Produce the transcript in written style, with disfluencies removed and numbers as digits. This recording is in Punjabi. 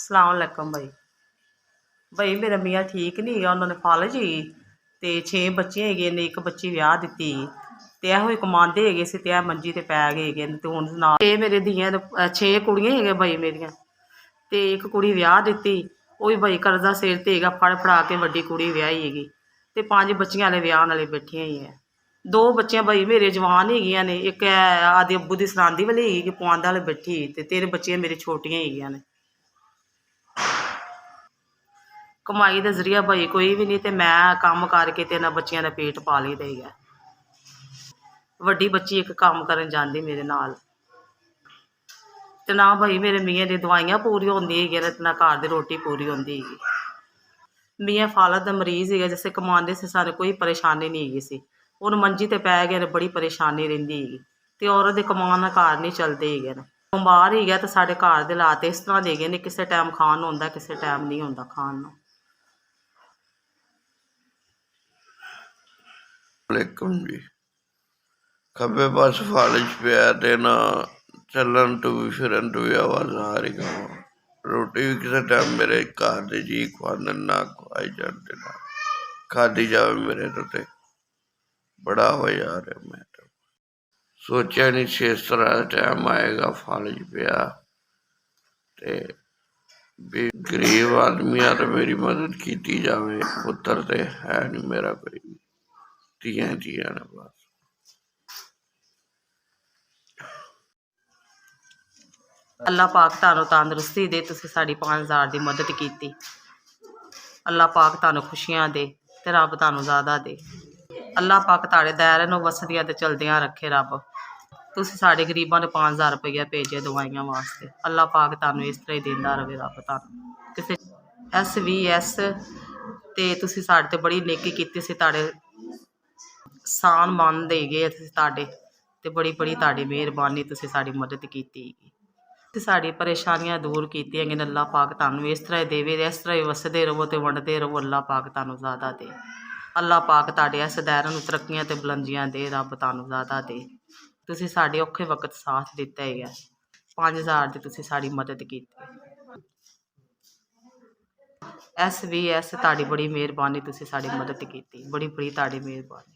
ਸਲਾਮੁਅਲੈਕੁਮ ਬਈ। ਬਈ ਮੇਰਾ ਮੀਆਂ ਠੀਕ ਨਹੀਂ ਹੈਗਾ, ਉਹਨਾਂ ਨੇ ਫਾਲਜ ਹੀ ਅਤੇ 6 ਬੱਚੇ ਹੈਗੇ ਨੇ, ਇੱਕ ਬੱਚੀ ਵਿਆਹ ਦਿੱਤੀ ਅਤੇ ਇਹੋ ਹੀ ਕਮਾਉਂਦੇ ਹੈਗੇ ਸੀ ਅਤੇ ਇਹ ਮੰਜੀ 'ਤੇ ਪੈ ਗਏ ਹੈਗੇ ਨੇ। ਅਤੇ ਹੁਣ ਨਾਲ 6 ਮੇਰੇ ਧੀਆਂ 6 ਕੁੜੀਆਂ ਹੈਗੀਆਂ ਬਈ ਮੇਰੀਆਂ, ਅਤੇ ਇੱਕ ਕੁੜੀ ਵਿਆਹ ਦਿੱਤੀ, ਉਹ ਵੀ ਬਈ ਕਰਜ਼ਾ ਸਿਰ 'ਤੇ ਹੈਗਾ, ਫੜ ਫੜਾ ਕੇ ਵੱਡੀ ਕੁੜੀ ਵਿਆਹੀ ਹੈਗੀ, ਅਤੇ 5 ਬੱਚੀਆਂ ਵਾਲੇ ਵਿਆਹਣ ਵਾਲੇ ਬੈਠੀਆਂ ਹੀ ਹੈ। 2 ਬੱਚੀਆਂ ਬਈ ਮੇਰੇ ਜਵਾਨ ਹੈਗੀਆਂ ਨੇ, ਇੱਕ ਆਦੇ ਅੱਬੂ ਦੀ ਸਰਾਂਦੀ ਵਾਲੀ ਹੈਗੀ ਕਿ ਪੁਆਂਦਾ ਵਾਲੇ ਬੈਠੀ, ਅਤੇ 3 ਬੱਚੀਆਂ ਮੇਰੇ ਛੋਟੀਆਂ ਹੈਗੀਆਂ ਨੇ। ਕਮਾਈ ਦਾ ਜ਼ਰੀਆ ਬਈ ਕੋਈ ਵੀ ਨਹੀਂ, ਅਤੇ ਮੈਂ ਕੰਮ ਕਰਕੇ ਅਤੇ ਇਹਨਾਂ ਬੱਚਿਆਂ ਦਾ ਪੇਟ ਪਾ ਲਈਦਾ ਹੈਗਾ। ਵੱਡੀ ਬੱਚੀ ਇੱਕ ਕੰਮ ਕਰਨ ਜਾਂਦੀ ਮੇਰੇ ਨਾਲ, ਅਤੇ ਨਾ ਬਈ ਮੇਰੇ ਮੀਆਂ ਦੀ ਦਵਾਈਆਂ ਪੂਰੀਆਂ ਹੁੰਦੀਆਂ ਹੈਗੀਆਂ ਨੇ, ਅਤੇ ਨਾ ਘਰ ਦੀ ਰੋਟੀ ਪੂਰੀ ਹੁੰਦੀ ਹੈਗੀ। ਮੀਆਂ ਫਾਲਜ ਦਾ ਮਰੀਜ਼ ਹੈਗਾ, ਜਿਸੇ ਕਮਾਉਂਦੇ ਸੀ, ਸਾਨੂੰ ਕੋਈ ਪਰੇਸ਼ਾਨੀ ਨਹੀਂ ਹੈਗੀ ਸੀ। ਹੁਣ ਮੰਜੀ 'ਤੇ ਪੈ ਗਏ ਨੇ, ਬੜੀ ਪਰੇਸ਼ਾਨੀ ਰਹਿੰਦੀ ਹੈਗੀ, ਅਤੇ ਔਰਤ ਦੇ ਕਮਾਉਣ ਨਾਲ ਘਰ ਨਹੀਂ ਚੱਲਦੇ ਹੈਗੇ ਨੇ। ਬਿਮਾਰ ਹੀ ਗਿਆ, ਅਤੇ ਸਾਡੇ ਘਰ ਦੇ ਹਾਲਾਤ ਇਸ ਤਰ੍ਹਾਂ ਦੇ ਹੈਗੇ ਨੇ, ਕਿਸੇ ਟਾਈਮ ਖਾਣ ਨੂੰ ਹੁੰਦਾ, ਕਿਸੇ ਟਾਈਮ ਨਹੀਂ ਹੁੰਦਾ ਖਾਣ ਨੂੰ। ਵਾਲੇਕੁਮ ਜੀ। ਖੱਬੇ ਪਾਸ ਫਾਲਜ ਪਿਆ ਤੇ ਨਾ ਚੱਲਣ ਤੋਂ ਵੀ ਫਿਰਨ ਤੋਂ ਵੀ ਆਵਾਜ਼ ਆ ਰਹੀ ਗਾ। ਰੋਟੀ ਵੀ ਕਿਸੇ ਟਾਈਮ ਮੇਰੇ ਘਰ ਦੇ ਜੀ ਖਵਾਉਂਦੇ ਨਾ ਖਵਾਈ ਜਾਂਦੇ ਨਾ ਖਾਧੀ ਜਾਵੇ ਮੇਰੇ ਤੋਂ, ਤੇ ਬੜਾ ਹੋ ਜਾ ਰਿਹਾ। ਮੈਂ ਤਾਂ ਸੋਚਿਆ ਨਹੀਂ ਸੀ ਇਸ ਤਰ੍ਹਾਂ ਦਾ ਟਾਈਮ ਆਏਗਾ। ਫਾਲਜ ਪਿਆ ਤੇ ਵੀ ਗਰੀਬ ਆਦਮੀ ਆ, ਤਾਂ ਮੇਰੀ ਮਦਦ ਕੀਤੀ ਜਾਵੇ। ਪੁੱਤਰ ਤੇ ਹੈ ਨਹੀਂ ਮੇਰਾ ਕੋਈ, ਧੀਆਂ ਨੇ ਬਸ। ਅੱਲਾਹ ਪਾਕ ਤੁਹਾਨੂੰ ਤੰਦਰੁਸਤੀ ਦੇ, ਤੁਸੀਂ ਸਾਡੀ 5000 ਦੀ ਮਦਦ ਕੀਤੀ। ਅੱਲਾਹ ਪਾਕ ਤੁਹਾਨੂੰ ਖੁਸ਼ੀਆਂ ਦੇ, ਅਤੇ ਰੱਬ ਤੁਹਾਨੂੰ ਜ਼ਿਆਦਾ ਦੇ। ਅੱਲਾਹ ਪਾਕ ਤੁਹਾਡੇ ਦਾਇਰੇ ਨੂੰ ਵਸਦੀਆਂ ਅਤੇ ਚਲਦਿਆਂ ਰੱਖੇ ਰੱਬ। ਤੁਸੀਂ ਸਾਡੇ ਗਰੀਬਾਂ ਨੂੰ 5000 ਰੁਪਈਆ ਭੇਜਿਆ ਦਵਾਈਆਂ ਵਾਸਤੇ। ਅੱਲਾਹ ਪਾਕ ਤੁਹਾਨੂੰ ਇਸ ਤਰ੍ਹਾਂ ਹੀ ਦਿੰਦਾ ਰਹੇ ਰੱਬ। ਤੁਹਾਨੂੰ ਕਿਸੇ SVS 'ਤੇ ਤੁਸੀਂ ਸਾਡੇ 'ਤੇ ਬੜੀ ਨੇਕੀ ਕੀਤੀ ਸੀ, ਤੁਹਾਡੇ ਸਾਨ ਮੰਨ ਦੇ ਗਏ ਅਸੀਂ ਤੁਹਾਡੇ, ਅਤੇ ਬੜੀ ਤੁਹਾਡੀ ਮਿਹਰਬਾਨੀ, ਤੁਸੀਂ ਸਾਡੀ ਮਦਦ ਕੀਤੀ ਹੈਗੀ, ਅਤੇ ਸਾਡੀ ਪਰੇਸ਼ਾਨੀਆਂ ਦੂਰ ਕੀਤੀਆਂ ਗਈਆਂ। ਅੱਲਾਹ ਪਾਕ ਤੁਹਾਨੂੰ ਇਸ ਤਰ੍ਹਾਂ ਹੀ ਦੇਵੇ, ਇਸ ਤਰ੍ਹਾਂ ਹੀ ਵਸਦੇ ਰਹੋ ਅਤੇ ਵੰਡਦੇ ਰਹੋ। ਅੱਲਾਹ ਪਾਕ ਤੁਹਾਨੂੰ ਜ਼ਿਆਦਾ ਦੇ। ਅੱਲਾਹ ਪਾਕ ਤੁਹਾਡੇ ਇਸ ਦਾਇਰੇ ਨੂੰ ਤਰੱਕੀਆਂ ਅਤੇ ਬੁਲੰਦੀਆਂ ਦੇ, ਰੱਬ ਤੁਹਾਨੂੰ ਜ਼ਿਆਦਾ ਦੇ। ਤੁਸੀਂ ਸਾਡੇ ਔਖੇ ਵਕਤ ਸਾਥ ਦਿੱਤਾ ਹੈਗਾ। 5000 ਦੀ ਤੁਸੀਂ ਸਾਡੀ ਮਦਦ ਕੀਤੀ। SVS ਤੁਹਾਡੀ ਬੜੀ ਮਿਹਰਬਾਨੀ, ਤੁਸੀਂ ਸਾਡੀ ਮਦਦ ਕੀਤੀ, ਬੜੀ ਤੁਹਾਡੀ ਮਿਹਰਬਾਨੀ।